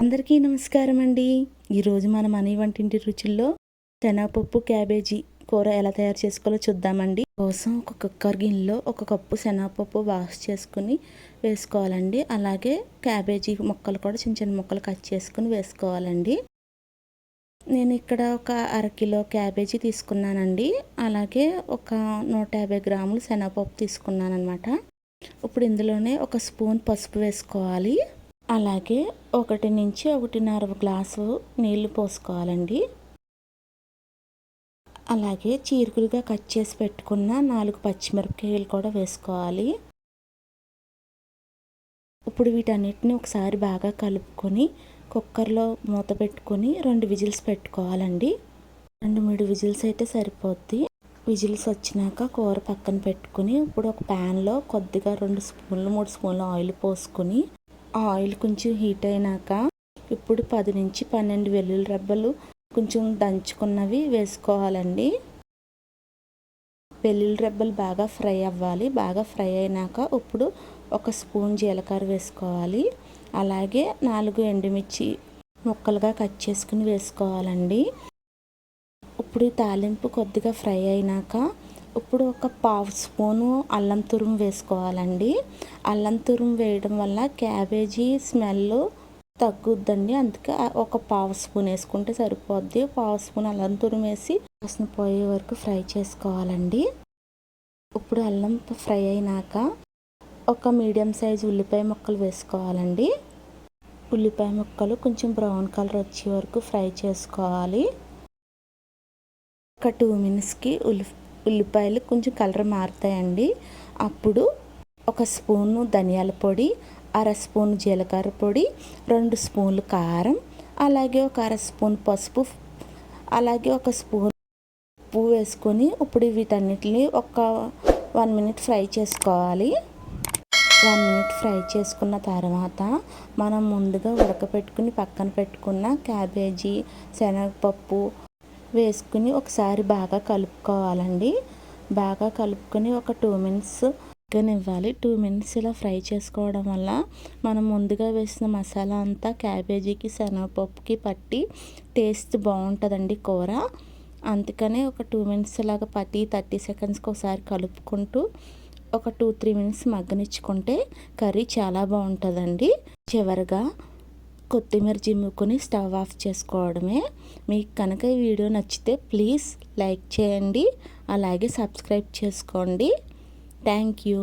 అందరికీ నమస్కారం అండి. ఈరోజు మన మనీ వంటింటి రుచుల్లో శనగపప్పు క్యాబేజీ కూర ఎలా తయారు చేసుకోవాలో చూద్దామండి. కోసం ఒక కుక్కర్ గిన్నెలో ఒక కప్పు శనగపప్పు వాష్ చేసుకుని వేసుకోవాలండి. అలాగే క్యాబేజీ ముక్కలు కూడా చిన్న చిన్న ముక్కలు కట్ చేసుకుని వేసుకోవాలండి. నేను ఇక్కడ ఒక అరకిలో క్యాబేజీ తీసుకున్నానండి. అలాగే ఒక 150 గ్రాములు శనగపప్పు తీసుకున్నాను అనమాట. ఇప్పుడు ఇందులోనే ఒక స్పూన్ పసుపు వేసుకోవాలి. అలాగే 1 నుంచి 1.5 గ్లాసు నీళ్లు పోసుకోవాలండి. అలాగే చీరుకులుగా కట్ చేసి పెట్టుకున్న 4 పచ్చిమిరపకాయలు కూడా వేసుకోవాలి. ఇప్పుడు వీటన్నిటిని ఒకసారి బాగా కలుపుకొని కుక్కర్లో మూత పెట్టుకొని 2 విజిల్స్ పెట్టుకోవాలండి. 2-3 విజిల్స్ అయితే సరిపోద్ది. విజిల్స్ వచ్చినాక కూర పక్కన పెట్టుకుని ఇప్పుడు ఒక ప్యాన్లో కొద్దిగా 2 స్పూన్లు 3 స్పూన్లు ఆయిల్ పోసుకొని ఆయిల్ కొంచెం హీట్ అయినాక ఇప్పుడు 10 నుంచి 12 వెల్లుల్లి రెబ్బలు కొంచెం దంచుకున్నవి వేసుకోవాలండి. వెల్లుల్లి రెబ్బలు బాగా ఫ్రై అవ్వాలి. బాగా ఫ్రై అయినాక ఇప్పుడు 1 స్పూన్ జీలకర్ర వేసుకోవాలి. అలాగే 4 ఎండుమిర్చి ముక్కలుగా కట్ చేసుకుని వేసుకోవాలండి. ఇప్పుడు తాలింపు కొద్దిగా ఫ్రై అయినాక ఇప్పుడు ఒక 1/2 స్పూను అల్లం తురుము వేసుకోవాలండి. అల్లం తురుము వేయడం వల్ల క్యాబేజీ స్మెల్ తగ్గుద్దండి. అందుకే ఒక 1/2 స్పూన్ వేసుకుంటే సరిపోద్ది. 1/2 స్పూన్ అల్లం తురుము వేసి వాసన పోయే వరకు ఫ్రై చేసుకోవాలండి. ఇప్పుడు అల్లం ఫ్రై అయినాక ఒక మీడియం సైజు ఉల్లిపాయ ముక్కలు వేసుకోవాలండి. ఉల్లిపాయ ముక్కలు కొంచెం బ్రౌన్ కలర్ వచ్చే వరకు ఫ్రై చేసుకోవాలి. ఒక 2 మినిట్స్కి ఉల్లిపాయలు కొంచెం కలర్ మారుతాయండి. అప్పుడు 1 స్పూను ధనియాల పొడి, 1/2 స్పూన్ జీలకర్ర పొడి, 2 స్పూన్లు కారం, అలాగే ఒక 1/2 స్పూన్ పసుపు, అలాగే 1 స్పూన్ ఉప్పు వేసుకొని ఇప్పుడు వీటన్నిటిని ఒక 1 మినిట్ ఫ్రై చేసుకోవాలి. 1 మినిట్ ఫ్రై చేసుకున్న తర్వాత మనం ముందుగా ఉడకపెట్టుకుని పక్కన పెట్టుకున్న క్యాబేజీ శనగపప్పు వేసుకుని ఒకసారి బాగా కలుపుకోవాలండి. బాగా కలుపుకొని ఒక 2 మినిట్స్ ఉడకనివ్వాలి. 2 మినిట్స్ ఇలా ఫ్రై చేసుకోవడం వల్ల మనం ముందుగా వేసిన మసాలా అంతా క్యాబేజీకి శనగపప్పుకి పట్టి టేస్ట్ బాగుంటుందండి కూర. అందుకనే ఒక 2 మినిట్స్ ఇలాగ పట్టి 30 సెకండ్స్కి ఒకసారి కలుపుకుంటూ ఒక 2-3 మినిట్స్ మగ్గనిచ్చుకుంటే కర్రీ చాలా బాగుంటుందండి. చివరిగా కొత్తిమీర చిమ్ముకొని స్టవ్ ఆఫ్ చేసుకోవడమే. మీకు కనుక ఈ వీడియో నచ్చితే ప్లీజ్ లైక్ చేయండి. అలాగే సబ్స్క్రైబ్ చేసుకోండి. Thank you.